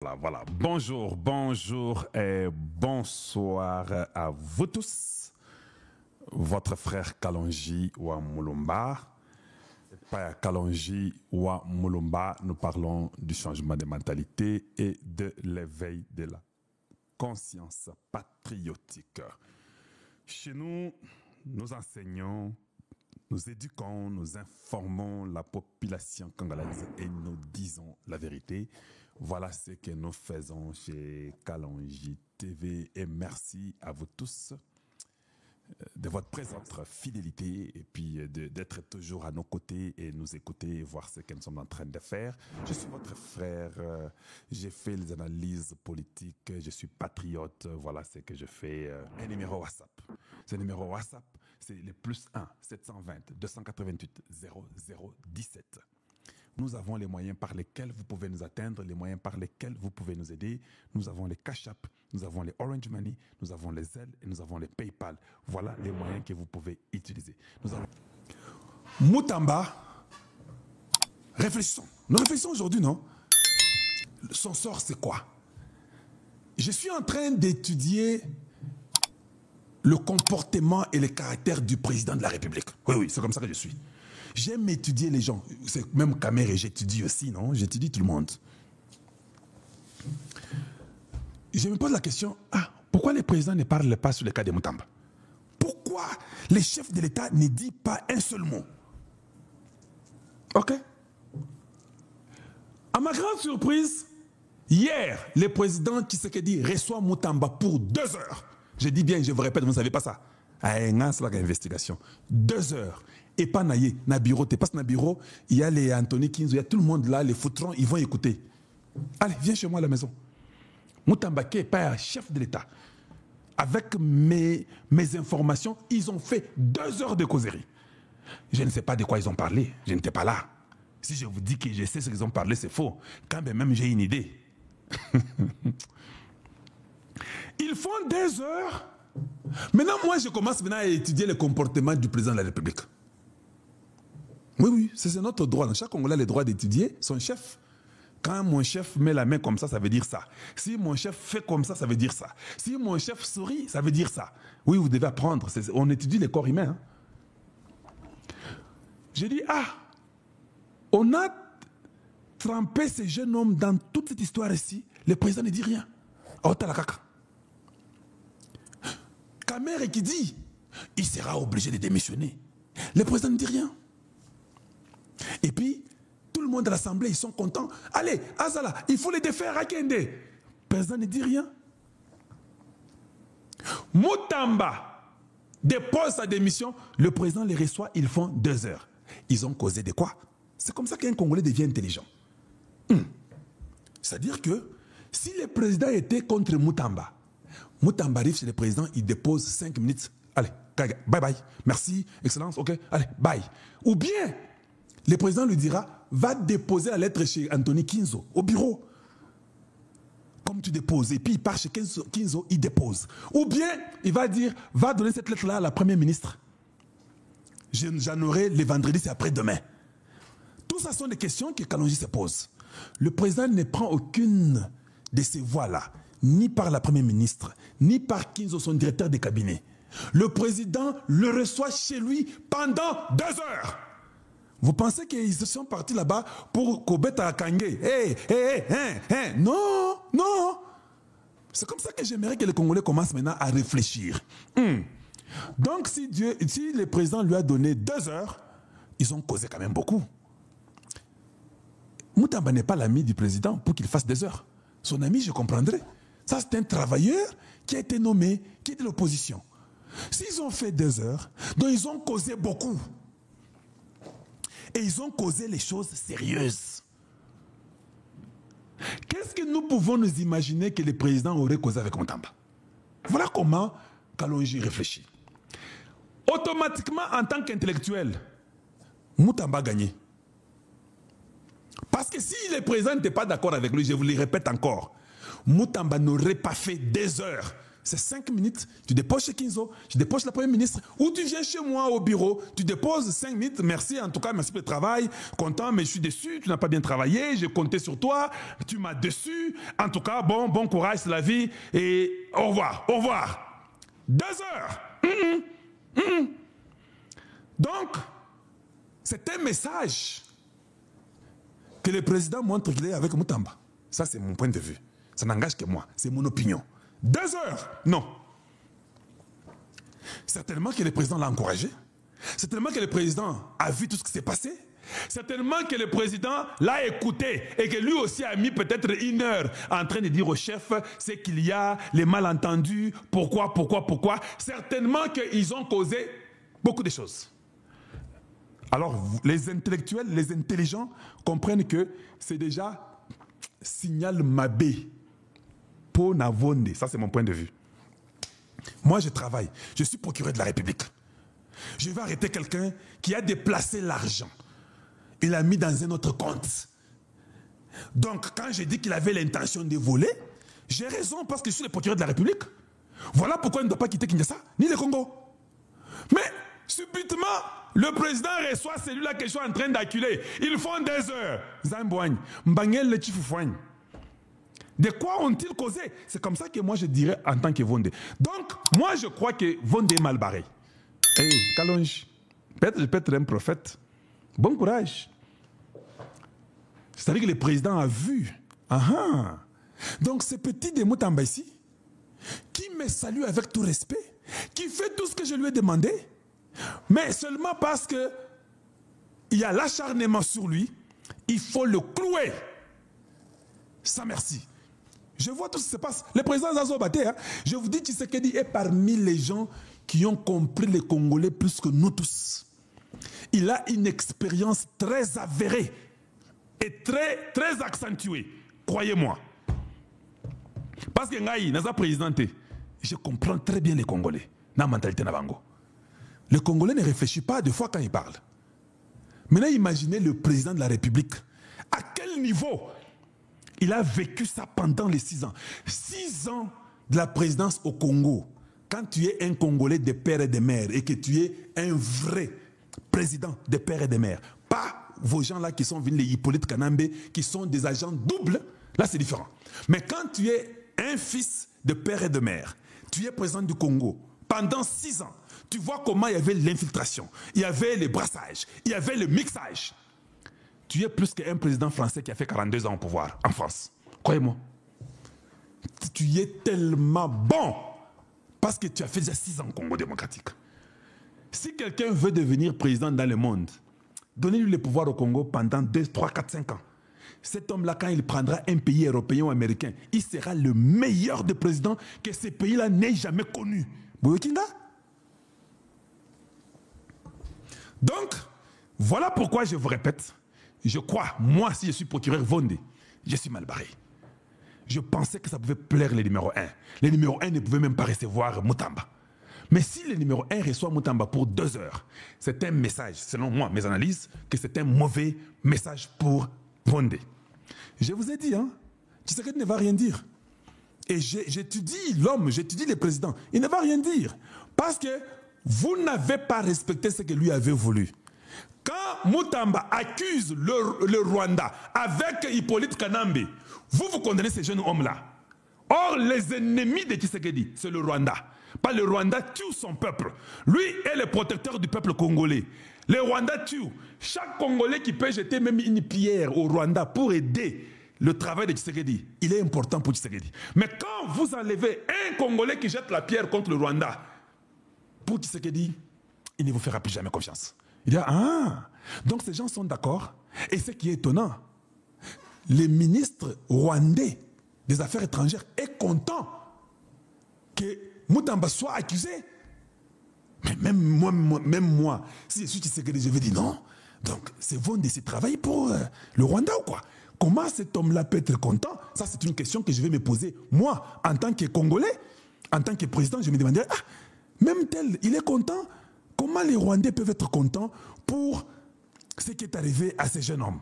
Voilà. Bonjour, bonjour et bonsoir à vous tous. Votre frère Kalonji Wa Mulumba. Par Kalonji Wa Mulumba, nous parlons du changement de mentalité et de l'éveil de la conscience patriotique. Chez nous, nous enseignons, nous éduquons, nous informons la population congolaise et nous disons la vérité. Voilà ce que nous faisons chez Kalonji TV et merci à vous tous de votre présence, fidélité et puis d'être toujours à nos côtés et nous écouter et voir ce que nous sommes en train de faire. Je suis votre frère, j'ai fait les analyses politiques, je suis patriote, voilà ce que je fais. Un numéro WhatsApp. Ce numéro WhatsApp, c'est le +1 720 288 0017. Nous avons les moyens par lesquels vous pouvez nous atteindre, les moyens par lesquels vous pouvez nous aider. Nous avons les Cash App, nous avons les Orange Money, nous avons les Zelle et nous avons les PayPal. Voilà les moyens que vous pouvez utiliser. Nous avons... Mutamba, réfléchissons. Nous réfléchissons aujourd'hui, non? Son sort, c'est quoi? Je suis en train d'étudier le comportement et le caractère du président de la République. Oui, oui, c'est comme ça que je suis. J'aime étudier les gens. C'est même Kamere, j'étudie aussi, non? J'étudie tout le monde. Je me pose la question, pourquoi les présidents ne parlent pas sur le cas de Mutamba? Pourquoi les chefs de l'État ne disent pas un seul mot? Ok? À ma grande surprise, hier, le président Tshisekedi reçoit Mutamba pour 2 heures. Je dis bien, je vous répète, vous ne savez pas ça. C'est l'investigation. 2 heures. Et pas naïe, na bureau, tu passes na bureau, il y a les Anthony Kinzo, il y a tout le monde là, les foutrons, ils vont écouter. Allez, viens chez moi à la maison. Mutamba Ke, pas chef de l'État. Avec mes informations, ils ont fait 2 heures de causerie. Je ne sais pas de quoi ils ont parlé, je n'étais pas là. Si je vous dis que je sais ce qu'ils ont parlé, c'est faux. Quand même, j'ai une idée. Ils font 2 heures. Maintenant, moi, je commence maintenant à étudier le comportement du président de la République. Oui, oui, c'est notre droit. Chaque Congolais a le droit d'étudier son chef. Quand mon chef met la main comme ça veut dire ça. Si mon chef fait comme ça veut dire ça. Si mon chef sourit, ça veut dire ça. Oui, vous devez apprendre. On étudie les corps humains. Hein. J'ai dit, on a trempé ces jeunes hommes dans toute cette histoire ici. Le président ne dit rien. Kamere qui dit, il sera obligé de démissionner. Le président ne dit rien. Et puis, tout le monde à l'Assemblée, ils sont contents. Allez, Azala, il faut les défaire à Kende. Le président ne dit rien. Mutamba dépose sa démission. Le président les reçoit, ils font 2 heures. Ils ont causé de quoi? C'est comme ça qu'un Congolais devient intelligent. C'est-à-dire que si le président était contre Mutamba, Mutamba arrive chez le président, il dépose 5 minutes. Allez, bye bye. Merci, excellence, ok. Allez, bye. Ou bien, le président lui dira, va déposer la lettre chez Anthony Kinzo, au bureau. Comme tu déposes. Et puis il part chez Kinzo, il dépose. Ou bien, il va dire, va donner cette lettre-là à la première ministre. J'en aurai le vendredi, c'est après-demain. Tout ça sont des questions que Kalonji se pose. Le président ne prend aucune de ces voies-là, ni par la première ministre, ni par Kinzo, son directeur de cabinet. Le président le reçoit chez lui pendant 2 heures. Vous pensez qu'ils se sont partis là-bas pour Kobeta à Kangé? Non, non. C'est comme ça que j'aimerais que les Congolais commencent maintenant à réfléchir. Donc, si le président lui a donné 2 heures, ils ont causé quand même beaucoup. Mutamba n'est pas l'ami du président pour qu'il fasse 2 heures. Son ami, je comprendrais. Ça, c'est un travailleur qui a été nommé, qui est de l'opposition. S'ils ont fait 2 heures, donc ils ont causé beaucoup. Et ils ont causé les choses sérieuses. Qu'est-ce que nous pouvons nous imaginer que le président aurait causé avec Mutamba? Voilà comment Kalonji réfléchit. Automatiquement, en tant qu'intellectuel, Mutamba a gagné. Parce que si le président n'était pas d'accord avec lui, je vous le répète encore, Mutamba n'aurait pas fait 2 heures c'est 5 minutes, tu déposes chez Kinzo, je dépose le Premier ministre, ou tu viens chez moi au bureau, tu déposes 5 minutes, merci, en tout cas, merci pour le travail, content, mais je suis déçu, tu n'as pas bien travaillé, j'ai compté sur toi, tu m'as déçu, en tout cas, bon courage, c'est la vie, et au revoir, au revoir. 2 heures. Donc, c'est un message que le président montre qu'il est avec Moutamba. Ça, c'est mon point de vue. Ça n'engage que moi, c'est mon opinion. 2 heures, non. Certainement que le président l'a encouragé. Certainement que le président a vu tout ce qui s'est passé. Certainement que le président l'a écouté et que lui aussi a mis peut-être 1 heure en train de dire au chef c'est qu'il y a les malentendus, pourquoi. Certainement qu'ils ont causé beaucoup de choses. Alors, les intellectuels, les intelligents comprennent que c'est déjà signal mabé. Navonde, ça c'est mon point de vue. Moi je travaille, je suis procureur de la République. Je vais arrêter quelqu'un qui a déplacé l'argent. Il l'a mis dans un autre compte. Donc quand j'ai dit qu'il avait l'intention de voler, j'ai raison parce que je suis le procureur de la République. Voilà pourquoi il ne doit pas quitter Kinshasa, ni le Congo. Mais subitement, le président reçoit celui-là que je suis en train d'acculer. Ils font 2 heures. Zambouagne, Mbangel le Chifoufoigne. De quoi ont-ils causé? C'est comme ça que moi je dirais en tant que Vondé. Donc, moi je crois que Vondé est mal barré. Hey, Kalonji, peut-être je peux être un prophète. Bon courage. C'est-à-dire que le président a vu. Donc, ce petit de Moutamba ici, qui me salue avec tout respect, qui fait tout ce que je lui ai demandé, mais seulement parce que il y a l'acharnement sur lui, il faut le clouer. Sans merci. Je vois tout ce qui se passe. Le président Zazo Baté, je vous dis, Tshisekedi est parmi les gens qui ont compris les Congolais plus que nous tous. Il a une expérience très avérée et très accentuée. Croyez-moi. Parce que Ngaï, dans sa présidenté, je comprends très bien les Congolais. Dans la mentalité Nabango. Le Congolais ne réfléchit pas deux fois quand il parle. Maintenant, imaginez le président de la République. À quel niveau il a vécu ça pendant les 6 ans. 6 ans de la présidence au Congo. Quand tu es un Congolais de père et de mère et que tu es un vrai président de père et de mère, pas vos gens-là qui sont venus, les Hippolyte Kanambe, qui sont des agents doubles, là c'est différent. Mais quand tu es un fils de père et de mère, tu es président du Congo pendant 6 ans, tu vois comment il y avait l'infiltration, il y avait le brassage, il y avait le mixage. Tu es plus qu'un président français qui a fait 42 ans au pouvoir en France. Croyez-moi. Tu es tellement bon parce que tu as fait déjà 6 ans au Congo démocratique. Si quelqu'un veut devenir président dans le monde, donnez-lui le pouvoir au Congo pendant 2, 3, 4, 5 ans. Cet homme-là, quand il prendra un pays européen ou américain, il sera le meilleur des présidents que ces pays-là n'aient jamais connu. Boyokinga? Donc, voilà pourquoi je vous répète. Je crois, moi, si je suis procureur Vondé, je suis mal barré. Je pensais que ça pouvait plaire le numéro 1. Le numéro 1 ne pouvait même pas recevoir Moutamba. Mais si le numéro 1 reçoit Moutamba pour 2 heures, c'est un message, selon moi, mes analyses, que c'est un mauvais message pour Vondé. Je vous ai dit, Tshisekedi ne va rien dire. Et j'étudie l'homme, j'étudie le président. Il ne va rien dire. Parce que vous n'avez pas respecté ce que lui avait voulu. Quand Moutamba accuse le Rwanda avec Hippolyte Kanambe, vous condamnez ces jeunes hommes-là. Or, les ennemis de Tshisekedi, c'est le Rwanda. Pas le Rwanda tue son peuple. Lui est le protecteur du peuple congolais. Le Rwanda tue. Chaque Congolais qui peut jeter même une pierre au Rwanda pour aider le travail de Tshisekedi, il est important pour Tshisekedi. Mais quand vous enlevez un Congolais qui jette la pierre contre le Rwanda, pour Tshisekedi, il ne vous fera plus jamais confiance. Il dit, donc ces gens sont d'accord. Et ce qui est étonnant, le ministre rwandais des Affaires étrangères est content que Moutamba soit accusé. Mais même moi, si je suis Tshisekedi, je vais dire non. Donc, c'est Vondé, c'est travailler pour le Rwanda ou quoi? Comment cet homme-là peut être content? Ça, c'est une question que je vais me poser. Moi, en tant que Congolais, en tant que président, je me demandais, même tel, il est content. Comment les Rwandais peuvent être contents pour ce qui est arrivé à ces jeunes hommes?